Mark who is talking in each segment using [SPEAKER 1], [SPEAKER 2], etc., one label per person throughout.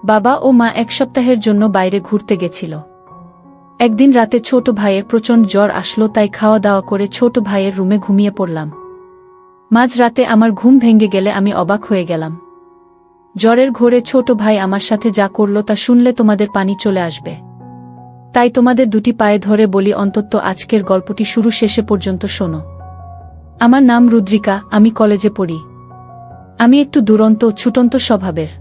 [SPEAKER 1] বাবা ও মা এক সপ্তাহের জন্য বাইরে ঘুরতে গেছিল। একদিন রাতে ছোট ভাইয়ের প্রচণ্ড জ্বর আসলো, তাই খাওয়া দাওয়া করে ছোট ভাইয়ের রুমে ঘুমিয়ে পড়লাম। মাঝ রাতে আমার ঘুম ভেঙে গেলে আমি অবাক হয়ে গেলাম। জ্বরের ঘোরে ছোট ভাই আমার সাথে যা করল তা শুনলে তোমাদের পানি চলে আসবে। তাই তোমাদের দুটি পায়ে ধরে বলি, অন্তত আজকের গল্পটি শুরু শেষে পর্যন্ত শোনো। আমার নাম রুদ্রিকা, আমি কলেজে পড়ি। আমি একটু দুরন্ত ছুটন্ত স্বভাবের।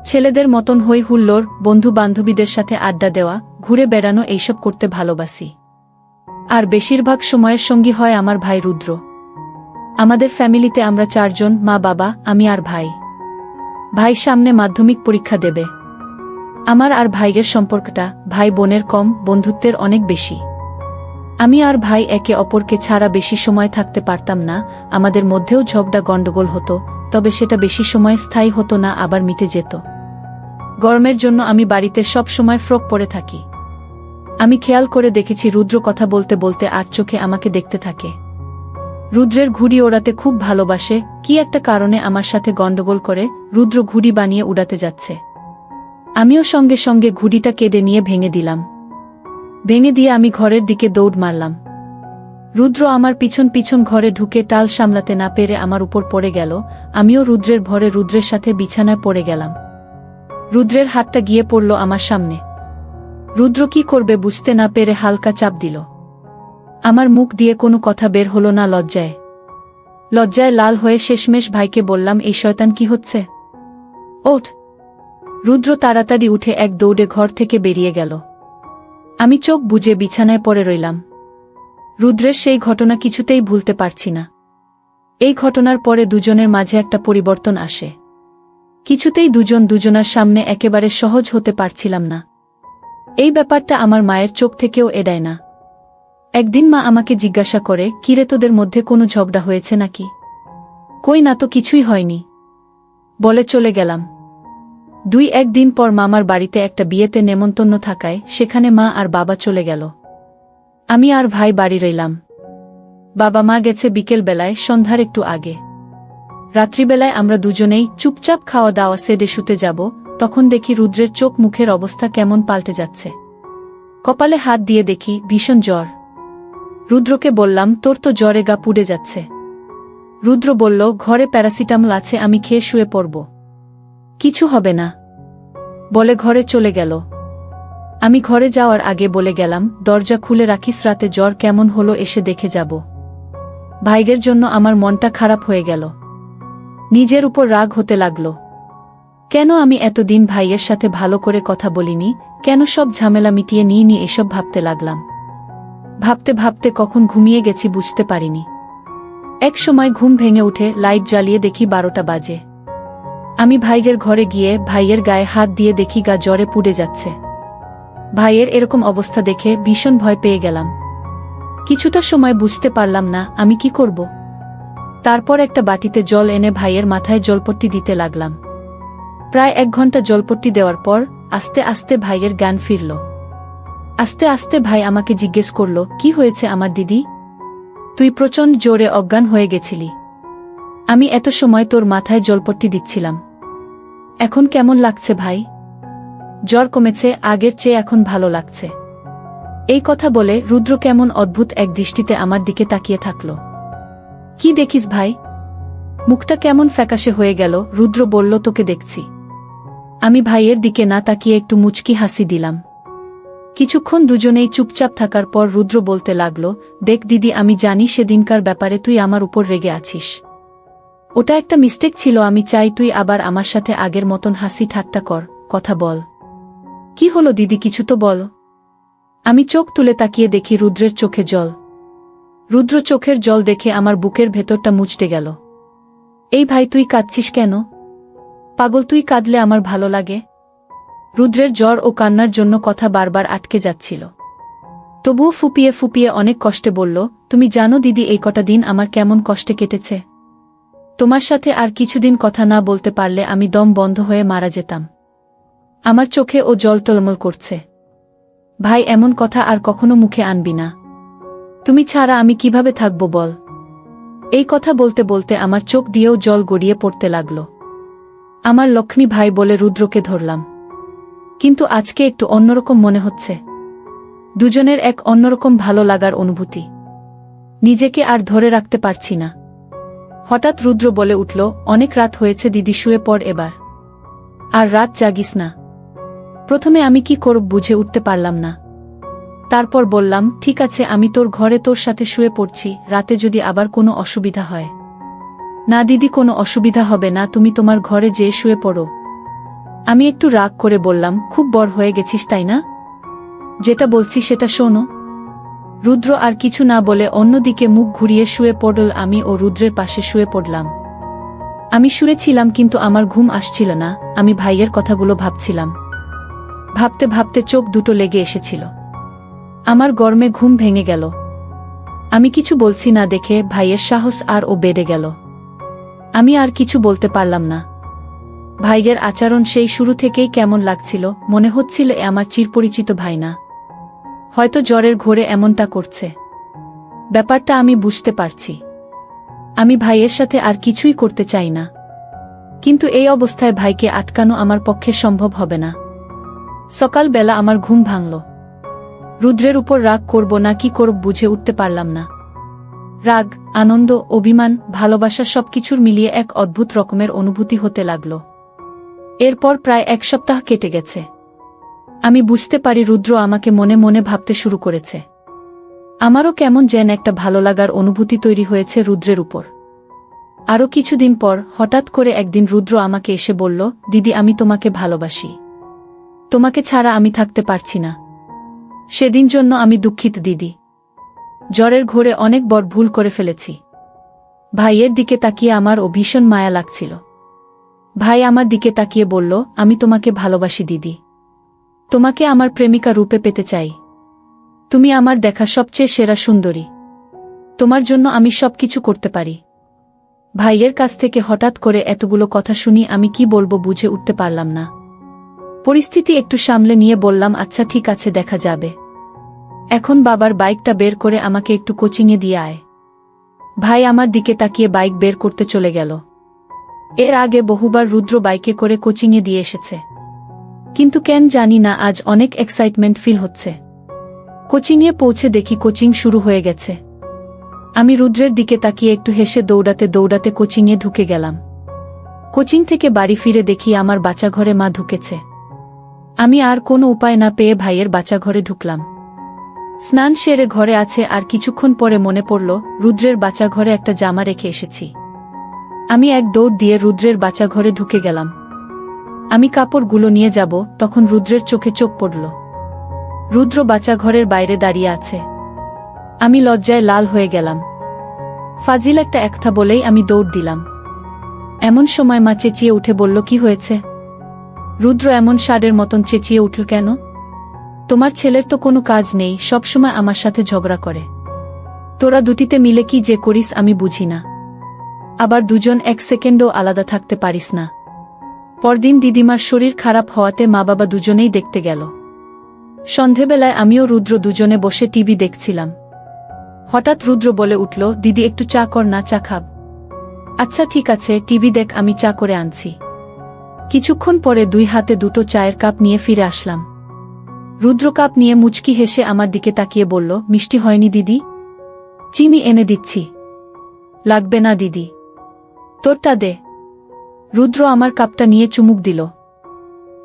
[SPEAKER 1] ছেলেদের মতন হই হুল্লোড়, বন্ধু বান্ধবীদের সাথে আড্ডা দেওয়া, ঘুরে বেড়ানো এইসব করতে ভালোবাসি। আর বেশিরভাগ সময়ের সঙ্গী হয় আমার ভাই রুদ্র। আমাদের ফ্যামিলিতে আমরা 4 জন, মা বাবা, আমি আর ভাই। ভাই সামনে মাধ্যমিক পরীক্ষা দেবে। আমার আর ভাইয়ের সম্পর্কটা ভাই বোনের কম, বন্ধুত্বের অনেক বেশি। আমি আর ভাই একে অপরকে ছাড়া বেশি সময় থাকতে পারতাম না। আমাদের মধ্যেও ঝগড়া গণ্ডগোল হতো, তবে সেটা বেশি সময় স্থায়ী হতো না, আবার মিটে যেত। গরমের জন্য আমি বাড়িতে সব সময় ফ্রক পরে থাকি। আমি খেয়াল করে দেখেছি রুদ্র কথা বলতে বলতে আর চোখে আমাকে দেখতে থাকে। রুদ্রের ঘুড়ি ওড়াতে খুব ভালোবাসে, কি একটা কারণে আমার সাথে গণ্ডগোল করে রুদ্র ঘুড়ি বানিয়ে উড়াতে যাচ্ছে। আমিও সঙ্গে সঙ্গে ঘুড়িটা কেটে নিয়ে ভেঙে দিলাম। ভেঙে দিয়ে আমি ঘরের দিকে দৌড় মারলাম। রুদ্র আমার পিছন পিছন ঘরে ঢুকে টাল সামলাতে না পেরে আমার উপর পড়ে গেল। আমিও রুদ্রের ভরে রুদ্রের সাথে বিছানায় পড়ে গেলাম। রুদ্রের হাতটা গিয়ে পড়ল আমার সামনে। রুদ্র কি করবে বুঝতে না পেরে হালকা চাপ দিল। আমার মুখ দিয়ে কোনো কথা বের হলো না। লজ্জায় লাল হয়ে শেষমেশ ভাইকে বললাম, এই শয়তান কি হচ্ছে? ওঠ! রুদ্র তাড়াতাড়ি উঠে এক দৌড়ে ঘর থেকে বেরিয়ে গেল। আমি চোখ বুজে বিছানায় পড়ে রইলাম। রুদ্রের সেই ঘটনা কিছুতেই ভুলতে পারছি না। এই ঘটনার পরে দুজনের মাঝে একটা পরিবর্তন আসে। কিছুতেই দুজন দুজনার সামনে একেবারে সহজ হতে পারছিলাম না। এই ব্যাপারটা আমার মায়ের চোখ থেকেও এড়ায় না। একদিন মা আমাকে জিজ্ঞাসা করে, কিরে তোদের মধ্যে কোনো ঝগড়া হয়েছে নাকি? কই না তো, কিছুই হয়নি বলে চলে গেলাম। 2-1 দিন পর মামার বাড়িতে একটা বিয়েতে নেমন্তন্ন থাকায় সেখানে মা আর বাবা চলে গেল। আমি আর ভাই বাড়ি রইলাম। বাবা মা গেছে বিকেল বেলায়, সন্ধ্যার একটু আগে। রাত্রিবেলায় আমরা দুজনেই চুপচাপ খাওয়া দাওয়া সেরে শুতে যাব, তখন দেখি রুদ্রের চোখ মুখের অবস্থা কেমন পাল্টে যাচ্ছে। কপালে হাত দিয়ে দেখি ভীষণ জ্বর। রুদ্রকে বললাম, তোর তো জ্বরে গা পুড়ে যাচ্ছে। রুদ্র বলল, ঘরে প্যারাসিটামল আছে, আমি খেয়ে শুয়ে পড়ব, কিছু হবে না বলে ঘরে চলে গেল। আমি ঘরে যাওয়ার আগে বলে গেলাম, দরজা খুলে রাখিস, রাতে জ্বর কেমন হলো এসে দেখে যাব। ভাইদের জন্য আমার মনটা খারাপ হয়ে গেল। নিজের উপর রাগ হতে লাগল। কেন আমি এতদিন ভাইয়ের সাথে ভালো করে কথা বলিনি, কেন সব ঝামেলা মিটিয়ে নিইনি, এসব ভাবতে লাগলাম। ভাবতে ভাবতে কখন ঘুমিয়ে গেছি বুঝতে পারিনি। এক সময় ঘুম ভেঙে উঠে লাইট জ্বালিয়ে দেখি 12টা বাজে। আমি ভাইয়ের ঘরে গিয়ে ভাইয়ের গায়ে হাত দিয়ে দেখি গা জ্বরে পুড়ে যাচ্ছে। ভাইয়ের এরকম অবস্থা দেখে ভীষণ ভয় পেয়ে গেলাম। কিছুটা সময় বুঝতে পারলাম না আমি কি করব। তারপর একটা বাটিতে জল এনে ভাইয়ের মাথায় জলপট্টি দিতে লাগলাম। প্রায় 1 ঘন্টা জলপট্টি দেওয়ার পর আস্তে আস্তে ভাইয়ের জ্ঞান ফিরল। আস্তে আস্তে ভাই আমাকে জিজ্ঞেস করল, কি হয়েছে আমার দিদি? তুই প্রচণ্ড জোরে অজ্ঞান হয়ে গেছিলি। আমি এত সময় তোর মাথায় জলপট্টি দিচ্ছিলাম। এখন কেমন লাগছে ভাই? জ্বর কমেছে, আগের চেয়ে এখন ভালো লাগছে। এই কথা বলে রুদ্র কেমন অদ্ভুত এক দৃষ্টিতে আমার দিকে তাকিয়ে থাকল। কি দেখিস ভাই? মুখটা কেমন ফ্যাকাশে হয়ে গেল। রুদ্র বলল, তোকে দেখছি। আমি ভাইয়ের দিকে না তাকিয়ে একটু মুচকি হাসি দিলাম। কিছুক্ষণ দুজনেই চুপচাপ থাকার পর রুদ্র বলতে লাগল, দেখ দিদি, আমি জানি সেদিনকার ব্যাপারে তুই আমার উপর রেগে আছিস। ওটা একটা মিস্টেক ছিল। আমি চাই তুই আবার আমার সাথে আগের মতন হাসি ঠাট্টা কর, কথা বল। কি হলো দিদি, কিছু তো বল। আমি চোখ তুলে তাকিয়ে দেখি রুদ্রের চোখে জল। রুদ্র চোখের জল দেখে আমার বুকের ভেতরটা মুচড়ে গেল। এই ভাই, তুই কাঁদছিস কেন? পাগল, তুই কাঁদলে আমার ভালো লাগে? রুদ্রের জ্বর ও কান্নার জন্য কথা বারবার আটকে যাচ্ছিল। তবুও ফুপিয়ে ফুপিয়ে অনেক কষ্টে বলল, তুমি জানো দিদি, এই কটা দিন আমার কেমন কষ্টে কেটেছে। তোমার সাথে আর কিছুদিন কথা না বলতে পারলে আমি দম বন্ধ হয়ে মারা যেতাম। আমার চোখে ও জল টলমল করছে। ভাই, এমন কথা আর কখনো মুখে আনবি না। তুমি ছাড়া আমি কিভাবে থাকব বল? এই কথা বলতে বলতে আমার চোখ দিয়েও জল গড়িয়ে পড়তে লাগল। আমার লক্ষ্মী ভাই বলে রুদ্রকে ধরলাম। কিন্তু আজকে একটু অন্যরকম মনে হচ্ছে। দুজনের এক অন্যরকম ভালো লাগার অনুভূতি। নিজেকে আর ধরে রাখতে পারছি না। হঠাৎ রুদ্র বলে উঠল, অনেক রাত হয়েছে দিদি, শুয়ে পড় এবার। আর রাত জাগিস না। প্রথমে আমি কি করব বুঝে উঠতে পারলাম না। তারপর বললাম, ঠিক আছে, আমি তোর ঘরে তোর সাথে শুয়ে পড়ছি, রাতে যদি আবার কোনো অসুবিধা হয়। না দিদি, কোনো অসুবিধা হবে না, তুমি তোমার ঘরে যেয়ে শুয়ে পড়ো। আমি একটু রাগ করে বললাম, খুব বড় হয়ে গেছিস তাই না? যেটা বলছি সেটা শোনো। রুদ্র আর কিছু না বলে অন্যদিকে মুখ ঘুরিয়ে শুয়ে পড়ল। আমি ও রুদ্রের পাশে শুয়ে পড়লাম। আমি শুয়েছিলাম কিন্তু আমার ঘুম আসছিল না। আমি ভাইয়ের কথাগুলো ভাবছিলাম। ভাবতে ভাবতে চোখ দুটো লেগে এসেছিল। আমার গরমে ঘুম ভেঙে গেল। আমি কিছু বলছি না দেখে ভাইয়ের সাহস আর ও বেড়ে গেল। আমি আর কিছু বলতে পারলাম না। ভাইয়ের আচরণ সেই শুরু থেকেই কেমন লাগছিল, মনে হচ্ছিল এ আমার চিরপরিচিত ভাই না। হয়তো জ্বরের ঘোরে এমনটা করছে। ব্যাপারটা আমি বুঝতে পারছি। আমি ভাইয়ের সাথে আর কিছুই করতে চাই না। কিন্তু এই অবস্থায় ভাইকে আটকানো আমার পক্ষে সম্ভব হবে না। সকালবেলা আমার ঘুম ভাঙল। রুদ্রের উপর রাগ করব না কি করব বুঝে উঠতে পারলাম না। রাগ, আনন্দ, অভিমান, ভালোবাসা সবকিছুর মিলিয়ে এক অদ্ভুত রকমের অনুভূতি হতে লাগল। এরপর প্রায় এক সপ্তাহ কেটে গেছে। আমি বুঝতে পারি রুদ্র আমাকে মনে মনে ভাবতে শুরু করেছে। আমারও কেমন যেন একটা ভালো লাগার অনুভূতি তৈরি হয়েছে রুদ্রের উপর। আরও কিছুদিন পর হঠাৎ করে একদিন রুদ্র আমাকে এসে বলল, দিদি, আমি তোমাকে ভালোবাসি। তোমাকে ছাড়া আমি থাকতে পারছি না। সেদিন জন্য আমি দুঃখিত দিদি। জ্বরের ঘোরে অনেক বড় ভুল করে ফেলেছি। ভাইয়ের দিকে তাকিয়ে আমার ও ভীষণ মায়া লাগছিল। ভাই আমার দিকে তাকিয়ে বলল, আমি তোমাকে ভালোবাসি দিদি। তোমাকে আমার প্রেমিকা রূপে পেতে চাই। তুমি আমার দেখা সবচেয়ে সেরা সুন্দরী। তোমার জন্য আমি সবকিছু করতে পারি। ভাইয়ের কাছ থেকে হঠাৎ করে এতগুলো কথা শুনি আমি কি বলবো বুঝে উঠতে পারলাম না। পরিস্থিতি একটু সামলে নিয়ে বললাম, আচ্ছা ঠিক আছে, দেখা যাবে। এখন বাবার বাইকটা বের করে আমাকে একটু কোচিংয়ে দিয়ে আয়। ভাই আমার দিকে তাকিয়ে বাইক বের করতে চলে গেল। এর আগে বহুবার রুদ্র বাইকে করে কোচিংয়ে দিয়ে এসেছে। কিন্তু কেন জানি না আজ অনেক এক্সাইটমেন্ট ফিল হচ্ছে। কোচিংয়ে পৌঁছে দেখি কোচিং শুরু হয়ে গেছে। আমি রুদ্রের দিকে তাকিয়ে একটু হেসে দৌড়াতে দৌড়াতে কোচিংয়ে ঢুকে গেলাম। কোচিং থেকে বাড়ি ফিরে দেখি আমার বাচ্চাঘরে মা ঢুকেছে। আমি আর কোনো উপায় না পেয়ে ভাইয়ের বাচ্চাঘরে ঢুকলাম। স্নান সেরে ঘরে আছে আর কিছুক্ষণ পরে মনে পড়ল রুদ্রের বাচ্চাঘরে একটা জামা রেখে এসেছি। আমি এক দৌড় দিয়ে রুদ্রের বাচ্চাঘরে ঢুকে গেলাম। আমি কাপড়গুলো নিয়ে যাব, তখন রুদ্রের চোখে চোখ পড়ল। রুদ্র বাচ্চাঘরের বাইরে দাঁড়িয়ে আছে। আমি লজ্জায় লাল হয়ে গেলাম। ফাজিল একটা একথা বলেই আমি দৌড় দিলাম। এমন সময় মা চেঁচিয়ে উঠে বলল, কি হয়েছে? রুদ্র এমন ষাঁড়ের মতন চেঁচিয়ে উঠল কেন? তোমার ছেলের তো কোনো কাজ নেই, সবসময় আমার সাথে ঝগড়া করে। তোরা দুটিতে মিলে কি যে করিস আমি বুঝি না। আবার দুজন এক সেকেন্ডও আলাদা থাকতে পারিস না। পরদিন দিদিমার শরীর খারাপ হওয়াতে মা বাবা দুজনেই দেখতে গেল। সন্ধেবেলায় আমিও রুদ্র দুজনে বসে টিভি দেখছিলাম। হঠাৎ রুদ্র বলে উঠল, দিদি একটু চা কর না, চা খাব। আচ্ছা ঠিক আছে, টিভি দেখ, আমি চা করে আনছি। কিছুক্ষণ পরে দুই হাতে দুটো চায়ের কাপ নিয়ে ফিরে আসলাম। রুদ্র কাপ নিয়ে মুচকি হেসে আমার দিকে তাকিয়ে বলল, মিষ্টি হয়নি দিদি? চিনি এনে দিচ্ছি। লাগবে না দিদি, তোরটা দে। রুদ্র আমার কাপটা নিয়ে চুমুক দিল।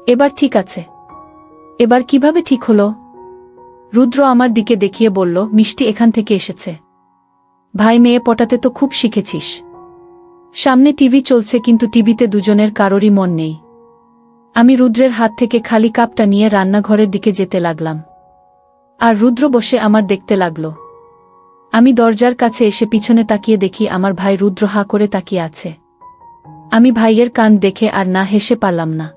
[SPEAKER 1] এবার ঠিক আছে। এবার কিভাবে ঠিক হলো? রুদ্র আমার দিকে দেখিয়ে বলল, মিষ্টি এখান থেকে এসেছে। ভাই মেয়ে পটাতে তো খুব শিখেছিস। সামনে টিভি চলছে কিন্তু টিভিতে দুজনের কারোরই মন নেই। আমি রুদ্রের হাত থেকে খালি কাপটা নিয়ে রান্নাঘরের দিকে যেতে লাগলাম। আর রুদ্র বসে আমার দেখতে লাগল। আমি দরজার কাছে এসে পিছনে তাকিয়ে দেখি আমার ভাই রুদ্র হা করে তাকিয়ে আছে। আমি ভাইয়ের কান দেখে আর না হেসে পারলাম না।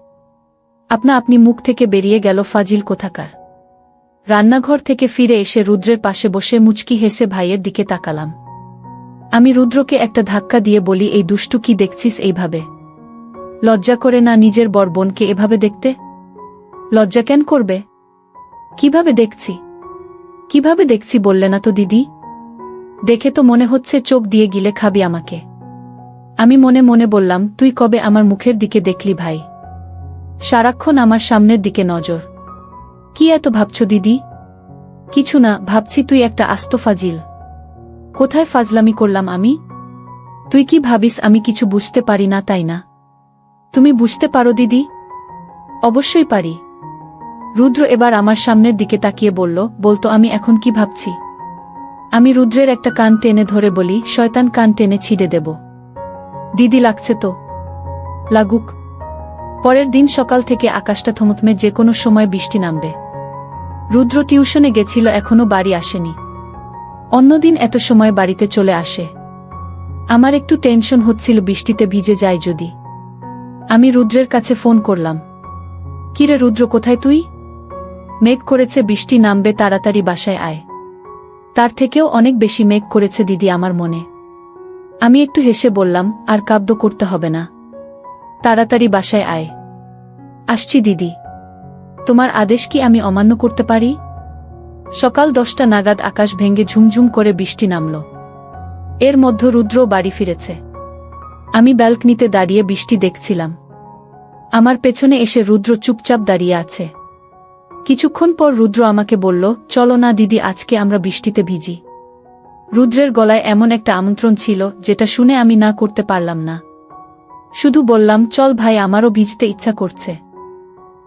[SPEAKER 1] আপনি মুখ থেকে বেরিয়ে গেল ফাজিল কোথাকার। রান্নাঘর থেকে ফিরে এসে রুদ্রের পাশে বসে মুচকি হেসে ভাইয়ের দিকে তাকালাম। আমি রুদ্রকে একটা ধাক্কা দিয়ে বলি, এই দুষ্টু কি দেখছিস এইভাবে? লজ্জা করে না নিজের বর বোনকে এভাবে দেখতে? লজ্জা কেন করবে? কিভাবে দেখছি? কিভাবে দেখছি বললে না তো দিদি? দেখে তো মনে হচ্ছে চোখ দিয়ে গিলে খাবি আমাকে। আমি মনে মনে বললাম, তুই কবে আমার মুখের দিকে দেখলি ভাই? সারাক্ষণ আমার সামনের দিকে নজর। কি এত ভাবছ দিদি? কিছু না, ভাবছি তুই একটা আস্ত ফাজিল। কোথায় ফাজলামি করলাম আমি? তুই কি ভাবিস আমি কিছু বুঝতে পারি না, তাই না? তুমি বুঝতে পারো দিদি? অবশ্যই পারি। রুদ্র এবার আমার সামনের দিকে তাকিয়ে বলতো আমি এখন কি ভাবছি। আমি রুদ্রের একটা কান টেনে ধরে বলি, শয়তান, কান টেনে ছিঁড়ে দেব। দিদি লাগছে তো? লাগুক। পরের দিন সকাল থেকে আকাশটা থমথমে, যে কোনো সময় বৃষ্টি নামবে। রুদ্র টিউশনে গেছিল, এখনো বাড়ি আসেনি। অন্যদিন এত সময় বাড়িতে চলে আসে। আমার একটু টেনশন হচ্ছিল বৃষ্টিতে ভিজে যায় যদি। আমি রুদ্রের কাছে ফোন করলাম। কিরে রুদ্র, কোথায় তুই? মেঘ করেছে, বৃষ্টি নামবে, তাড়াতাড়ি বাসায় আয়। তার থেকেও অনেক বেশি মেঘ করেছে দিদি আমার মনে। আমি একটু হেসে বললাম, আর কাব্য করতে হবে না, তাড়াতাড়ি বাসায় আয়। আসছি দিদি। তোমার আদেশ কি আমি অমান্য করতে পারি? সকাল 10টা নাগাদ আকাশ ভেঙে ঝুমঝুম করে বৃষ্টি নামল। এর মধ্যে রুদ্রও বাড়ি ফিরেছে। আমি ব্যালকনিতে দাঁড়িয়ে বৃষ্টি দেখছিলাম। আমার পেছনে এসে রুদ্র চুপচাপ দাঁড়িয়ে আছে। কিছুক্ষণ পর রুদ্র আমাকে বলল, চলো না দিদি, আজকে আমরা বৃষ্টিতে ভিজি। রুদ্রের গলায় এমন একটা আমন্ত্রণ ছিল যেটা শুনে আমি না করতে পারলাম না। শুধু বললাম, চল ভাই, আমারও ভিজতে ইচ্ছা করছে।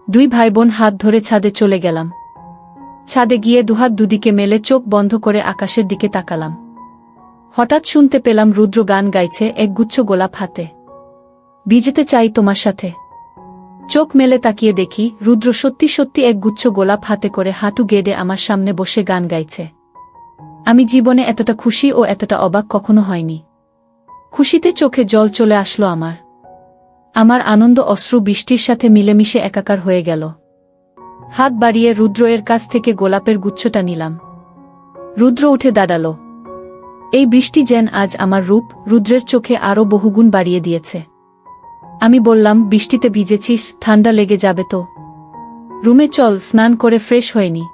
[SPEAKER 1] দুই ভাই বোন হাত ধরে ছাদে চলে গেলাম। ছাদে গিয়ে দুহাত দুদিকে মেলে চোখ বন্ধ করে আকাশের দিকে তাকালাম। হঠাৎ শুনতে পেলাম রুদ্র গান গাইছে, একগুচ্ছ গোলাপ হাতে। ভিজতে চাই তোমার সাথে। চোখ মেলে তাকিয়ে দেখি রুদ্র সত্যি সত্যি একগুচ্ছ গোলাপ হাতে করে হাঁটু গেড়ে আমার সামনে বসে গান গাইছে। আমি জীবনে এতটা খুশি ও এতটা অবাক কখনো হয়নি। খুশিতে চোখে জল চলে আসলো আমার। আমার আনন্দ অশ্রু বৃষ্টির সাথে মিলেমিশে একাকার হয়ে গেল। হাত বাড়িয়ে রুদ্র এর কাছ থেকে গোলাপের গুচ্ছটা নিলাম। রুদ্র উঠে দাঁড়ালো। এই বৃষ্টি যেন আজ আমার রূপ রুদ্রের চোখে আরও বহুগুণ বাড়িয়ে দিয়েছে। আমি বললাম, বৃষ্টিতে ভিজেছিস, ঠান্ডা লেগে যাবে তো। রুমে চল, স্নান করে ফ্রেশ হয়নি।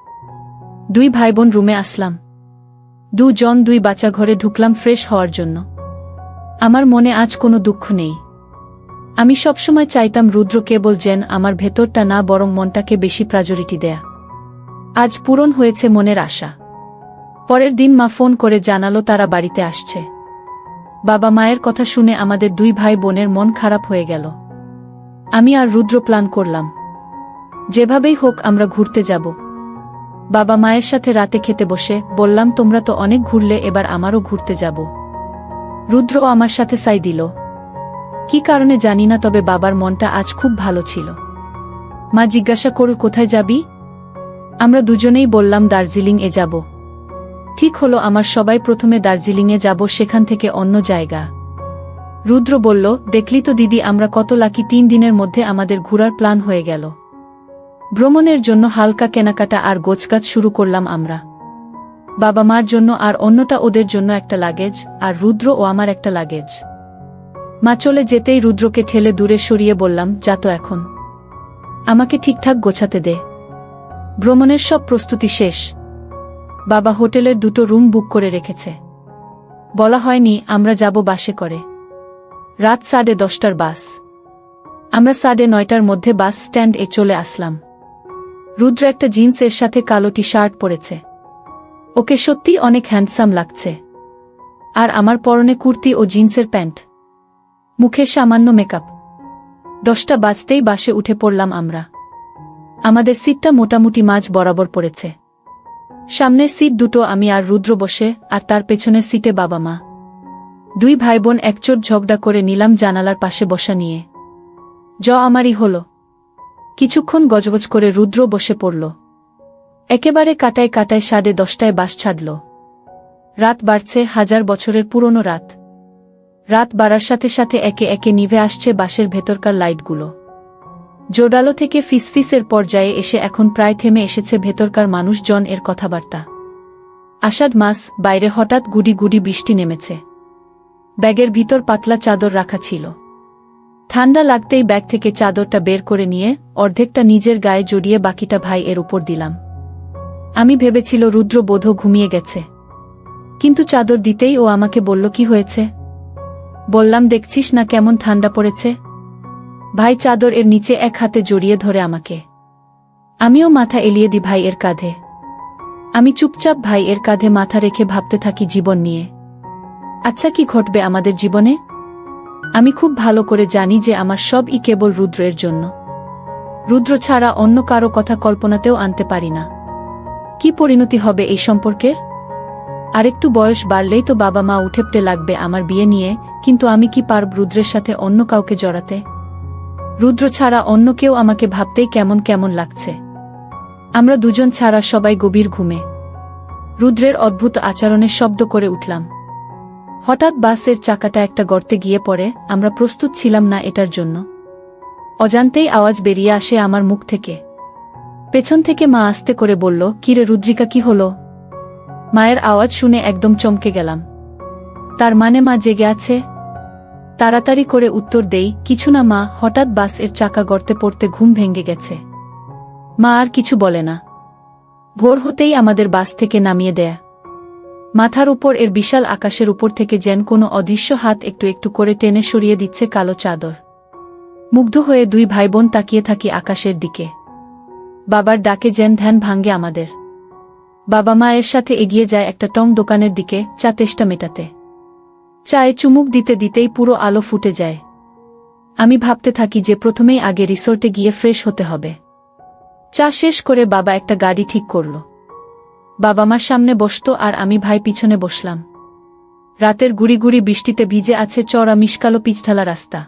[SPEAKER 1] দুই ভাই বোন রুমে আসলাম। দুজন দুই বাচ্চা ঘরে ঢুকলাম ফ্রেশ হওয়ার জন্য। আমার মনে আজ কোনো দুঃখ নেই। আমি সবসময় চাইতাম রুদ্র কেবল যেন আমার ভেতরটা না, বরং মনটাকে বেশি প্রায়োরিটি দেয়া। আজ পূরণ হয়েছে মনের আশা। পরের দিন মা ফোন করে জানালো তারা বাড়িতে আসছে। বাবা মায়ের কথা শুনে আমাদের দুই ভাই বোনের মন খারাপ হয়ে গেল। আমি আর রুদ্র প্ল্যান করলাম, যেভাবেই হোক আমরা ঘুরতে যাব। বাবা মায়ের সাথে রাতে খেতে বসে বললাম, তোমরা তো অনেক ঘুরলে, এবার আমারও ঘুরতে যাব। রুদ্রও আমার সাথে সাই দিল। কি কারণে জানি না, তবে বাবার মনটা আজ খুব ভালো ছিল। মা জিজ্ঞাসা করল, কোথায় যাবি? আমরা দুজনেই বললাম, দার্জিলিং এ যাব। ঠিক হলো, আমার সবাই প্রথমে দার্জিলিংয়ে যাব, সেখান থেকে অন্য জায়গা। রুদ্র বলল, দেখলি তো দিদি, আমরা কত লাকি, 3 দিনের মধ্যে আমাদের ঘোরার প্ল্যান হয়ে গেল। ভ্রমণের জন্য হালকা কেনাকাটা আর গোছগাছ শুরু করলাম আমরা। বাবা মার জন্য আর অন্যটা ওদের জন্য একটা লাগেজ, আর রুদ্র ও আমার একটা লাগেজ। মা চলে যেতেই রুদ্রকে ঠেলে দূরে সরিয়ে বললাম, যা তো এখন, আমাকে ঠিকঠাক গোছাতে দে। ভ্রমণের সব প্রস্তুতি শেষ। বাবা হোটেলের 2টো রুম বুক করে রেখেছে। বলা হয়নি আমরা যাব বাসে করে। রাত 10:30টার বাস। আমরা 9:30টার মধ্যে বাস স্ট্যান্ড এ চলে আসলাম। রুদ্র একটা জিন্স এর সাথে কালো টি শার্ট পরেছে। ওকে সত্যি অনেক হ্যান্ডসাম লাগছে। আর আমার পরনে কুর্তি ও জিন্সের প্যান্ট, মুখে সামান্য মেকআপ। 10টা বাজতেই বাসে উঠে পড়লাম আমরা। আমাদের সিটটা মোটামুটি মাঝ বরাবর পড়েছে। সামনের সিট 2টো আমি আর রুদ্র বসে, আর তার পেছনের সিটে বাবা মা। দুই ভাই বোন একচোট ঝগড়া করে নিলাম জানালার পাশে বসা নিয়ে। আমারই হলো। কিছুক্ষণ গজগজ করে রুদ্র বসে পড়ল। একেবারে কাটায় কাটায় 10:30টায় বাস ছাড়ল। রাত বাড়ছে, 1000 বছরের পুরনো রাত। রাত বাড়ার সাথে সাথে একে একে নিভে আসছে বাসের ভেতরকার লাইটগুলো। জোডালো থেকে ফিসফিসের পর্যায়ে এসে এখন প্রায় থেমে এসেছে ভেতরকার মানুষজন এর কথাবার্তা। আষাঢ় মাস, বাইরে হঠাৎ গুডি গুডি বৃষ্টি নেমেছে। ব্যাগের ভিতর পাতলা চাদর রাখা ছিল। ঠান্ডা লাগতেই ব্যাগ থেকে চাদরটা বের করে নিয়ে অর্ধেকটা নিজের গায়ে জড়িয়ে বাকিটা ভাই এর উপর দিলাম। আমি ভেবেছিল রুদ্র বোধহয় ঘুমিয়ে গেছে, কিন্তু চাদর দিতেই ও আমাকে বলল, কি হয়েছে? বললাম, দেখছিস না কেমন ঠান্ডা পড়েছে। ভাই চাদর এর নিচে এক হাতে জড়িয়ে ধরে আমাকে। আমিও মাথা এলিয়ে দিই ভাই এর কাঁধে। আমি চুপচাপ ভাই এর কাঁধে মাথা রেখে ভাবতে থাকি জীবন নিয়ে। আচ্ছা, কি ঘটবে আমাদের জীবনে? আমি খুব ভালো করে জানি যে আমার সবই কেবল রুদ্রের জন্য। রুদ্র ছাড়া অন্য কারো কথা কল্পনাতেও আনতে পারি না। কি পরিণতি হবে এই সম্পর্কের? আরেকটু বয়স বাড়লেই তো বাবা মা উঠেপটে লাগবে আমার বিয়ে নিয়ে, কিন্তু আমি কি পারব রুদ্রের সাথে অন্য কাউকে জড়াতে? রুদ্র ছাড়া অন্য কেউ আমাকে ভাবতেই কেমন কেমন লাগছে। আমরা দুজন ছাড়া সবাই গভীর ঘুমে। রুদ্রের অদ্ভুত আচরণের শব্দ করে উঠলাম। হঠাৎ বাসের চাকাটা একটা গর্তে গিয়ে পড়ে। আমরা প্রস্তুত ছিলাম না এটার জন্য। অজান্তেই আওয়াজ বেরিয়ে আসে আমার মুখ থেকে। পেছন থেকে মা আস্তে করে বলল, কিরে রুদ্রিকা, কি হলো? মায়ের আওয়াজ শুনে একদম চমকে গেলাম। তার মানে মা জেগে আছে? তাড়াতাড়ি করে উত্তর দেই, কিছু না মা, হঠাৎ বাসের চাকা গর্তে পড়তে ঘুম ভেঙে গেছে। মা আর কিছু বলে না। ভোর হতেই আমাদের বাস থেকে নামিয়ে দেয়। মাথার উপর এর বিশাল আকাশের উপর থেকে যেন কোনো অদৃশ্য হাত একটু একটু করে টেনে সরিয়ে দিচ্ছে কালো চাদর। মুগ্ধ হয়ে দুই ভাইবোন তাকিয়ে থাকি আকাশের দিকে। বাবার ডাকে যেন ধ্যান ভাঙ্গে আমাদের। বাবা মায়ের সাথে এগিয়ে যায় একটা টং দোকানের দিকে চা তেষ্টা মেটাতে। চায়ে চুমুক দিতে দিতেই পুরো আলো ফুটে যায়। আমি ভাবতে থাকি যে প্রথমেই আগে রিসোর্টে গিয়ে ফ্রেশ হতে হবে। চা শেষ করে বাবা একটা গাড়ি ঠিক করল। বাবা মার সামনে বসত আর আমি ভাই পিছনে বসলাম। রাতের গুড়ি গুড়ি বৃষ্টিতে ভিজে আছে চড়া মিশকালো পিচঢালা রাস্তা।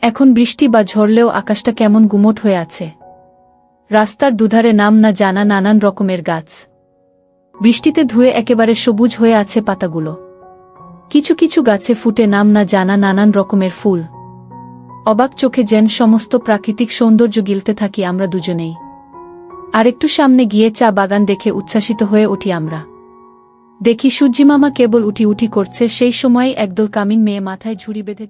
[SPEAKER 1] এখন বৃষ্টি বা ঝরলেও আকাশটা কেমন গুমোট হয়ে আছে। রাস্তার দুধারে নাম না জানা নানান রকমের গাছ। বৃষ্টিতে ধুয়ে একেবারে সবুজ হয়ে আছে পাতাগুলো। কিছু কিছু গাছে ফুটে নাম না জানা নানান রকমের ফুল। অবাক চোখে যেন সমস্ত প্রাকৃতিক সৌন্দর্য গিলতে থাকি আমরা দুজনেই। আরেকটু সামনে গিয়ে চা বাগান দেখে উচ্ছ্বাসিত হয়ে উঠি আমরা। দেখি সূর্যিমামা কেবল উঠি উঠি করছে। সেই সময় একদল কামিন মেয়ে মাথায় ঝুড়ি বেঁধে